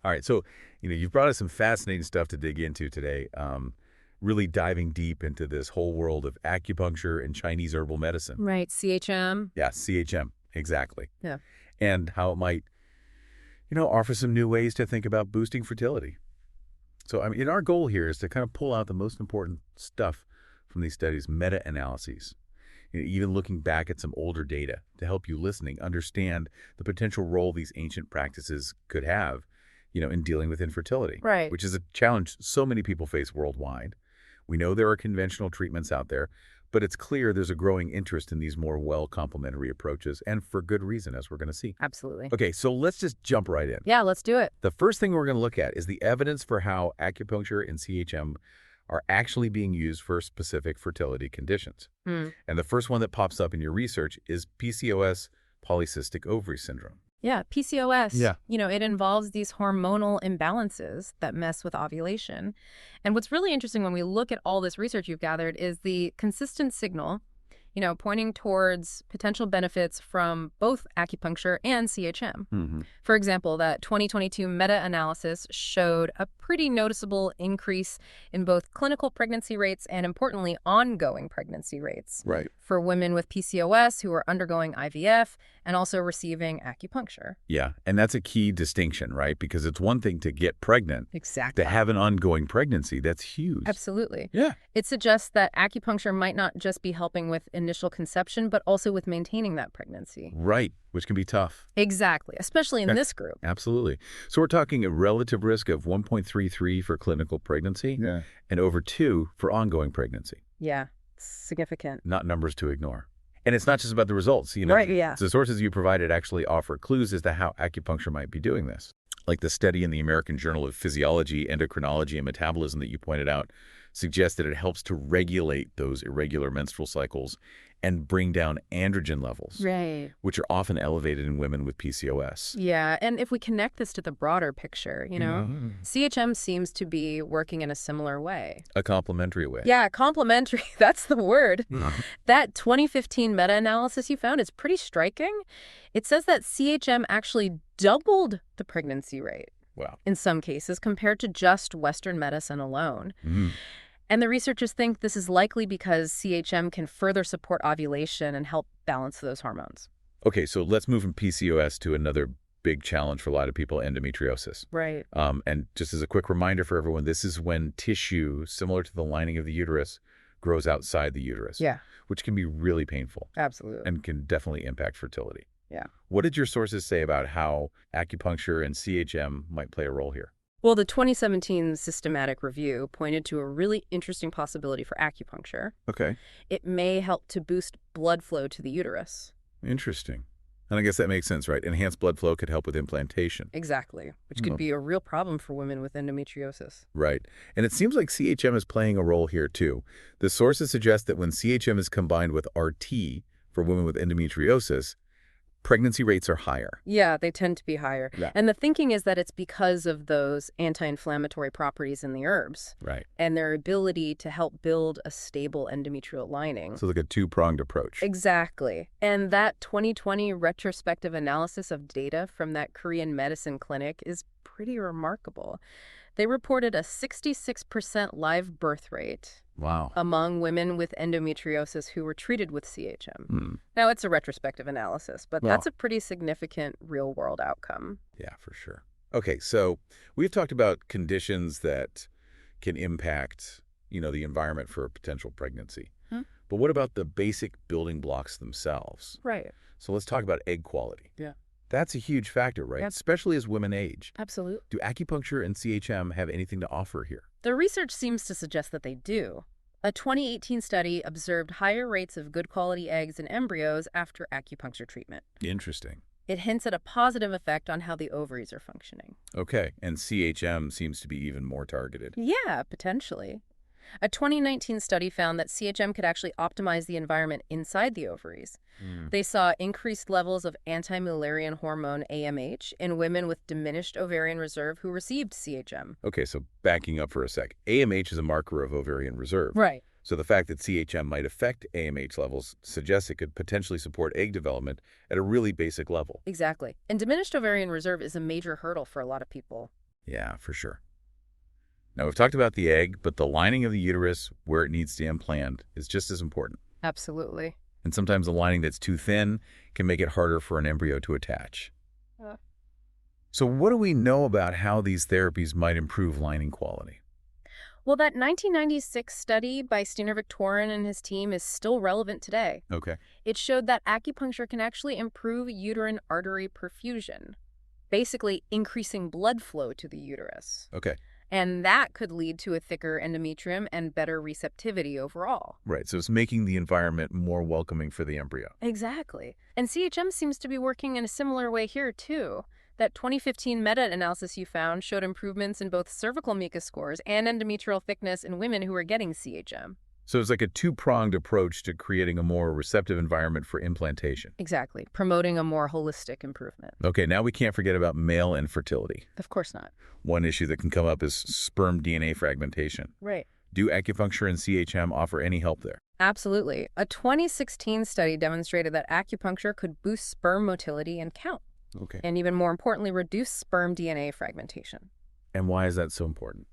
All right, so you've brought us some fascinating stuff to dig into today. Really diving deep into this whole world of acupuncture and Chinese herbal medicine. Right, CHM. Yeah, CHM, exactly. Yeah. And how it might, offer some new ways to think about boosting fertility. So, our goal here is to kind of pull out the most important stuff from these studies, meta-analyses, even looking back at some older data to help you listening understand the potential role these ancient practices could have, in dealing with infertility. Right. Which is a challenge so many people face worldwide. We know there are conventional treatments out there, but it's clear there's a growing interest in these more well-complementary approaches, and for good reason, as we're going to see. Absolutely. Okay, so let's just jump right in. Yeah, let's do it. The first thing we're going to look at is the evidence for how acupuncture and CHM are actually being used for specific fertility conditions. And the first one that pops up in your research is PCOS, polycystic ovary syndrome. Yeah, PCOS. Yeah. It involves these hormonal imbalances that mess with ovulation. And what's really interesting when we look at all this research you've gathered is the consistent signal, pointing towards potential benefits from both acupuncture and CHM. For example, that 2022 meta-analysis showed a pretty noticeable increase in both clinical pregnancy rates and, importantly, ongoing pregnancy rates. Right. For women with PCOS who are undergoing IVF and also receiving acupuncture. Yeah, and that's a key distinction, right? Because it's one thing to get pregnant. Exactly. To have an ongoing pregnancy, that's huge. Absolutely. Yeah. It suggests that acupuncture might not just be helping with initial conception, but also with maintaining that pregnancy. Right, which can be tough. Exactly, especially in this group. Absolutely. So we're talking a relative risk of 1.33 for clinical pregnancy and over 2 for ongoing pregnancy. Yeah, significant. Not numbers to ignore. And it's not just about the results. Right, yeah. The sources you provided actually offer clues as to how acupuncture might be doing this. Like the study in the American Journal of Physiology, Endocrinology, and Metabolism that you pointed out suggests that it helps to regulate those irregular menstrual cycles and bring down androgen levels, right, which are often elevated in women with PCOS. Yeah, and if we connect this to the broader picture, CHM seems to be working in a similar way. A complementary way. Yeah, complementary. That's the word. That 2015 meta-analysis you found is pretty striking. It says that CHM actually doubled the pregnancy rate. Wow. In some cases, compared to just Western medicine alone. And the researchers think this is likely because CHM can further support ovulation and help balance those hormones. Okay, so let's move from PCOS to another big challenge for a lot of people, endometriosis. Right. And just as a quick reminder for everyone, this is when tissue similar to the lining of the uterus grows outside the uterus. Yeah. Which can be really painful. Absolutely. And can definitely impact fertility. Yeah. What did your sources say about how acupuncture and CHM might play a role here? Well, the 2017 systematic review pointed to a really interesting possibility for acupuncture. Okay. It may help to boost blood flow to the uterus. Interesting. And I guess that makes sense, right? Enhanced blood flow could help with implantation. Exactly, which could be a real problem for women with endometriosis. Right. And it seems like CHM is playing a role here, too. The sources suggest that when CHM is combined with RT for women with endometriosis, pregnancy rates are higher. Yeah, they tend to be higher. Yeah. And the thinking is that it's because of those anti-inflammatory properties in the herbs. Right. And their ability to help build a stable endometrial lining. So like a two-pronged approach. Exactly. And that 2020 retrospective analysis of data from that Korean medicine clinic is pretty remarkable. They reported a 66% live birth rate. Wow. Among women with endometriosis who were treated with CHM. Now, it's a retrospective analysis, but that's a pretty significant real-world outcome. Yeah, for sure. Okay, so we've talked about conditions that can impact, the environment for a potential pregnancy. But what about the basic building blocks themselves? Right. So let's talk about egg quality. Yeah. That's a huge factor, right? Yep. Especially as women age. Absolutely. Do acupuncture and CHM have anything to offer here? The research seems to suggest that they do. A 2018 study observed higher rates of good quality eggs and embryos after acupuncture treatment. Interesting. It hints at a positive effect on how the ovaries are functioning. Okay, and CHM seems to be even more targeted. Yeah, potentially. A 2019 study found that CHM could actually optimize the environment inside the ovaries. They saw increased levels of anti-Mullerian hormone AMH in women with diminished ovarian reserve who received CHM. Okay, so backing up for a sec. AMH is a marker of ovarian reserve. Right. So the fact that CHM might affect AMH levels suggests it could potentially support egg development at a really basic level. Exactly. And diminished ovarian reserve is a major hurdle for a lot of people. Yeah, for sure. Now, we've talked about the egg, but the lining of the uterus where it needs to implant is just as important. Absolutely. And sometimes a lining that's too thin can make it harder for an embryo to attach. Uh, So what do we know about how these therapies might improve lining quality? Well, that 1996 study by Steiner Victorin and his team is still relevant today. Okay. It showed that acupuncture can actually improve uterine artery perfusion, basically increasing blood flow to the uterus. Okay. And that could lead to a thicker endometrium and better receptivity overall. Right. So it's making the environment more welcoming for the embryo. Exactly. And CHM seems to be working in a similar way here, too. That 2015 meta-analysis you found showed improvements in both cervical mucus scores and endometrial thickness in women who were getting CHM. So it's like a two-pronged approach to creating a more receptive environment for implantation. Exactly. Promoting a more holistic improvement. Okay, now we can't forget about male infertility. Of course not. One issue that can come up is sperm DNA fragmentation. Right. Do acupuncture and CHM offer any help there? Absolutely. A 2016 study demonstrated that acupuncture could boost sperm motility and count, Okay. and even more importantly, reduce sperm DNA fragmentation. And why is that so important?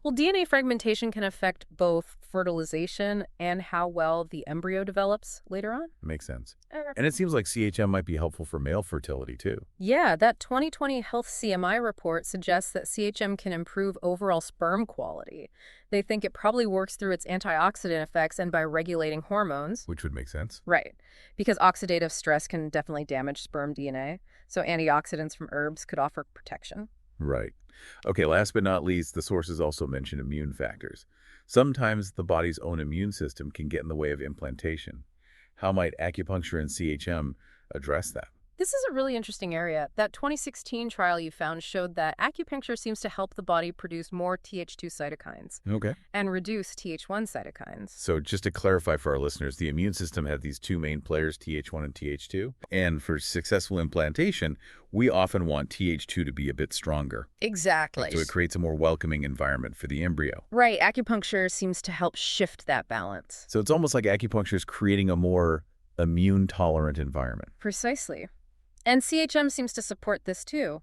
Well, DNA fragmentation can affect both fertilization and how well the embryo develops later on. Makes sense. Er, And it seems like CHM might be helpful for male fertility, too. Yeah, that 2020 Health CMI report suggests that CHM can improve overall sperm quality. They think it probably works through its antioxidant effects and by regulating hormones. Which would make sense. Right, because oxidative stress can definitely damage sperm DNA, so antioxidants from herbs could offer protection. Right. Okay, last but not least, the sources also mention immune factors. Sometimes the body's own immune system can get in the way of implantation. How might acupuncture and CHM address that? This is a really interesting area. That 2016 trial you found showed that acupuncture seems to help the body produce more Th2 cytokines Okay. and reduce Th1 cytokines. So just to clarify for our listeners, the immune system has these two main players, Th1 and Th2. And for successful implantation, we often want Th2 to be a bit stronger. Exactly. So it creates a more welcoming environment for the embryo. Right, acupuncture seems to help shift that balance. So it's almost like acupuncture is creating a more immune-tolerant environment. Precisely. And CHM seems to support this too.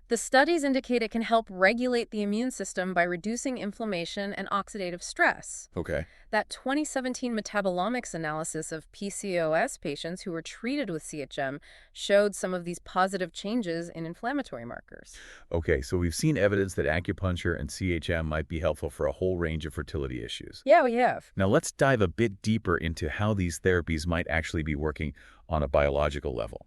The studies indicate it can help regulate the immune system by reducing inflammation and oxidative stress. Okay. That 2017 metabolomics analysis of PCOS patients who were treated with CHM showed some of these positive changes in inflammatory markers. Okay, so we've seen evidence that acupuncture and CHM might be helpful for a whole range of fertility issues. Yeah, we have. Now let's dive a bit deeper into how these therapies might actually be working on a biological level.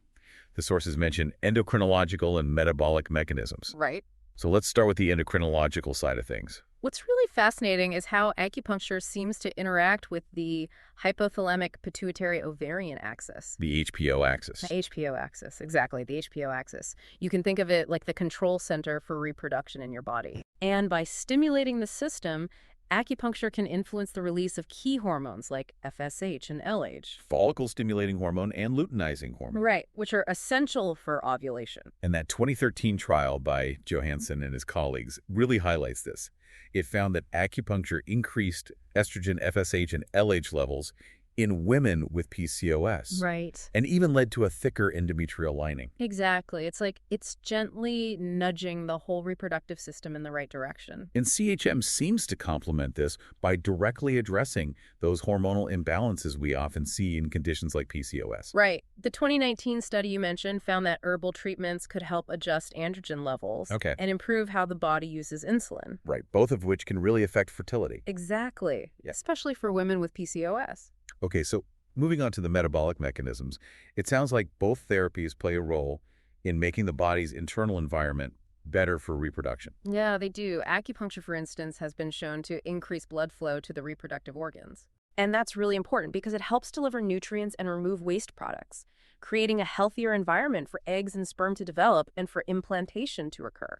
The sources mention endocrinological and metabolic mechanisms. Right. So let's start with the endocrinological side of things. What's really fascinating is how acupuncture seems to interact with the hypothalamic pituitary ovarian axis. The HPO axis. The HPO axis, exactly, the HPO axis. You can think of it like the control center for reproduction in your body. And by stimulating the system, acupuncture can influence the release of key hormones like FSH and LH. Follicle-stimulating hormone and luteinizing hormone. Right, which are essential for ovulation. And that 2013 trial by Johansson and his colleagues really highlights this. It found that acupuncture increased estrogen, FSH, and LH levels in women with PCOS. Right. And even led to a thicker endometrial lining. Exactly. It's like it's gently nudging the whole reproductive system in the right direction. And CHM seems to complement this by directly addressing those hormonal imbalances we often see in conditions like PCOS. Right. The 2019 study you mentioned found that herbal treatments could help adjust androgen levels Okay. and improve how the body uses insulin. Right, both of which can really affect fertility. Exactly. Yeah. Especially for women with PCOS. Okay, so moving on to the metabolic mechanisms, it sounds like both therapies play a role in making the body's internal environment better for reproduction. Yeah, they do. Acupuncture, for instance, has been shown to increase blood flow to the reproductive organs. And that's really important because it helps deliver nutrients and remove waste products, creating a healthier environment for eggs and sperm to develop and for implantation to occur.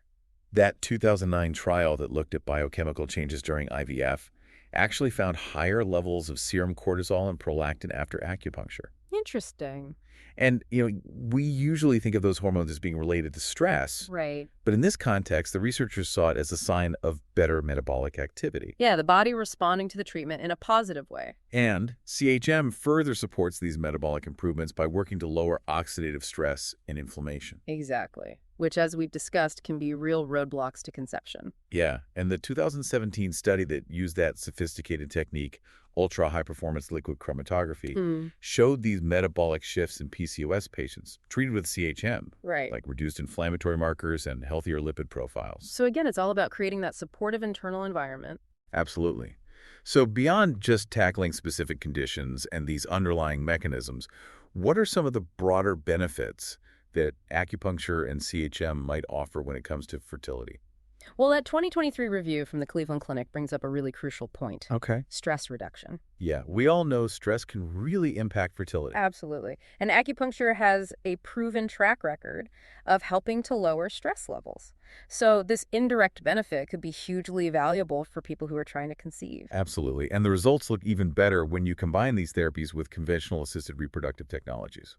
That 2009 trial that looked at biochemical changes during IVF actually found higher levels of serum cortisol and prolactin after acupuncture. Interesting. And, we usually think of those hormones as being related to stress, Right. but in this context, the researchers saw it as a sign of better metabolic activity. Yeah, the body responding to the treatment in a positive way. And CHM further supports these metabolic improvements by working to lower oxidative stress and inflammation. Exactly. Which, as we've discussed, can be real roadblocks to conception. Yeah, and the 2017 study that used that sophisticated technique, ultra-high-performance liquid chromatography, Hmm. showed these metabolic shifts in PCOS patients treated with CHM, Right. like reduced inflammatory markers and healthier lipid profiles. So again, it's all about creating that supportive internal environment. Absolutely. So beyond just tackling specific conditions and these underlying mechanisms, what are some of the broader benefits that acupuncture and CHM might offer when it comes to fertility? Well, that 2023 review from the Cleveland Clinic brings up a really crucial point. Okay. Stress reduction. Yeah, we all know stress can really impact fertility. Absolutely. And acupuncture has a proven track record of helping to lower stress levels. So this indirect benefit could be hugely valuable for people who are trying to conceive. Absolutely. And the results look even better when you combine these therapies with conventional assisted reproductive technologies.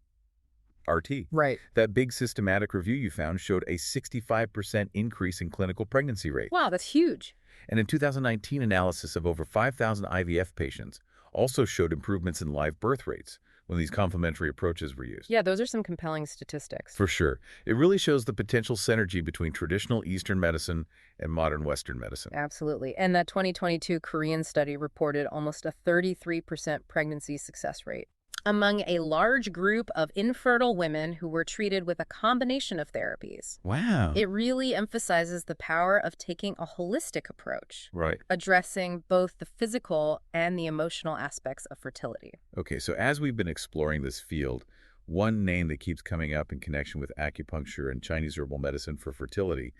RT. Right. That big systematic review you found showed a 65% increase in clinical pregnancy rate. Wow, that's huge. And in 2019 analysis of over 5,000 IVF patients also showed improvements in live birth rates when these complementary approaches were used. Yeah, those are some compelling statistics. For sure. It really shows the potential synergy between traditional Eastern medicine and modern Western medicine. Absolutely. And that 2022 Korean study reported almost a 33% pregnancy success rate among a large group of infertile women who were treated with a combination of therapies. Wow. It really emphasizes the power of taking a holistic approach, Right. addressing both the physical and the emotional aspects of fertility. Okay, so as we've been exploring this field, one name that keeps coming up in connection with acupuncture and Chinese herbal medicine for fertility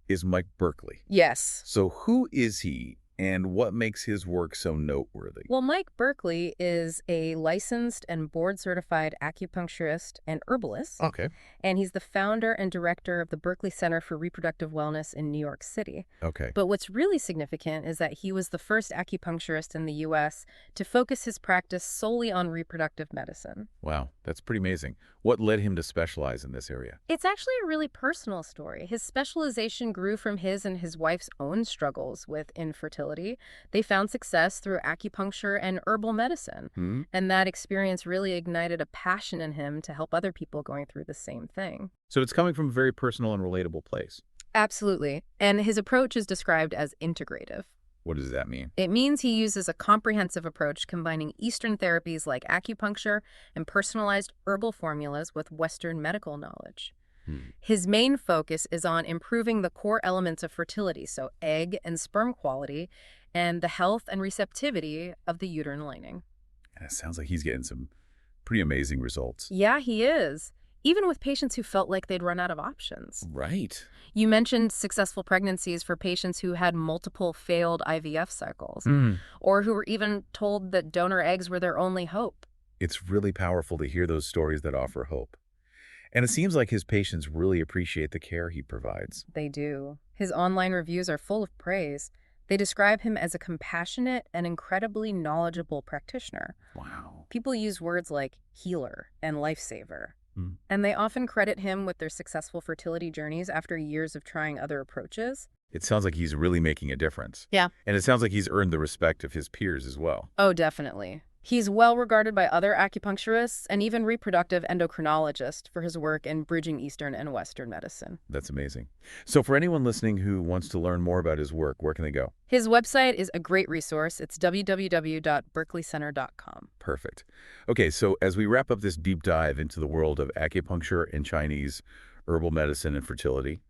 is Mike Berkley. Yes. So who is he and what makes his work so noteworthy? Well, Mike Berkley is a licensed and board-certified acupuncturist and herbalist, Okay. and he's the founder and director of the Berkley Center for Reproductive Wellness in New York City. Okay. But what's really significant is that he was the first acupuncturist in the U.S. to focus his practice solely on reproductive medicine. Wow, that's pretty amazing. What led him to specialize in this area? It's actually a really personal story. His specialization grew from his and his wife's own struggles with infertility. They found success through acupuncture and herbal medicine. And that experience really ignited a passion in him to help other people going through the same thing. So it's coming from a very personal and relatable place. Absolutely. And his approach is described as integrative. What does that mean? It means he uses a comprehensive approach combining Eastern therapies like acupuncture and personalized herbal formulas with Western medical knowledge. His main focus is on improving the core elements of fertility, so egg and sperm quality, and the health and receptivity of the uterine lining. And it sounds like he's getting some pretty amazing results. Yeah, he is. Even with patients who felt like they'd run out of options. Right. You mentioned successful pregnancies for patients who had multiple failed IVF cycles, or who were even told that donor eggs were their only hope. It's really powerful to hear those stories that offer hope. And it seems like his patients really appreciate the care he provides. They do. His online reviews are full of praise. They describe him as a compassionate and incredibly knowledgeable practitioner. Wow. People use words like healer and lifesaver. And they often credit him with their successful fertility journeys after years of trying other approaches. It sounds like he's really making a difference. Yeah. And it sounds like he's earned the respect of his peers as well. Oh, definitely. He's well regarded by other acupuncturists and even reproductive endocrinologists for his work in bridging Eastern and Western medicine. That's amazing. So for anyone listening who wants to learn more about his work, where can they go? His website is a great resource. It's www.berkleycenter.com. Perfect. Okay, so as we wrap up this deep dive into the world of acupuncture and Chinese herbal medicine and fertility,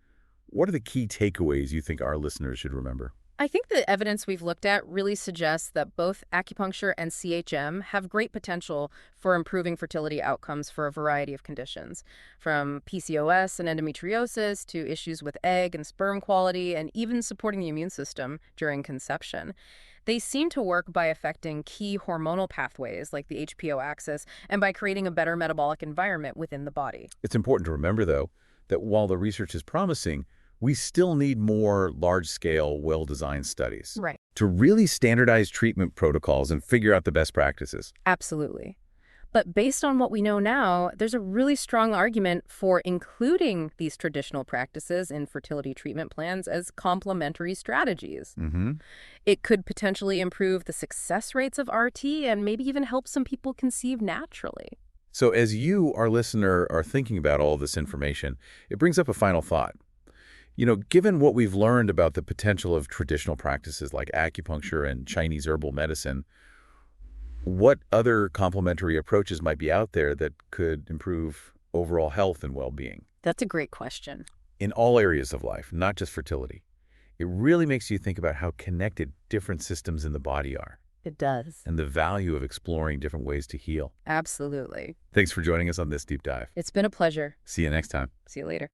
what are the key takeaways you think our listeners should remember? I think the evidence we've looked at really suggests that both acupuncture and CHM have great potential for improving fertility outcomes for a variety of conditions, from PCOS and endometriosis to issues with egg and sperm quality and even supporting the immune system during conception. They seem to work by affecting key hormonal pathways like the HPO axis and by creating a better metabolic environment within the body. It's important to remember, though, that while the research is promising, we still need more large-scale, well-designed studies Right. to really standardize treatment protocols and figure out the best practices. Absolutely. But based on what we know now, there's a really strong argument for including these traditional practices in fertility treatment plans as complementary strategies. Mm-hmm. It could potentially improve the success rates of RT and maybe even help some people conceive naturally. So as you, our listener, are thinking about all this information, it brings up a final thought. Given what we've learned about the potential of traditional practices like acupuncture and Chinese herbal medicine, what other complementary approaches might be out there that could improve overall health and well-being That's a great question. in all areas of life, not just fertility? It really makes you think about how connected different systems in the body are It does. and the value of exploring different ways to heal. Absolutely. Thanks for joining us on this deep dive. It's been a pleasure. See you next time. See you later.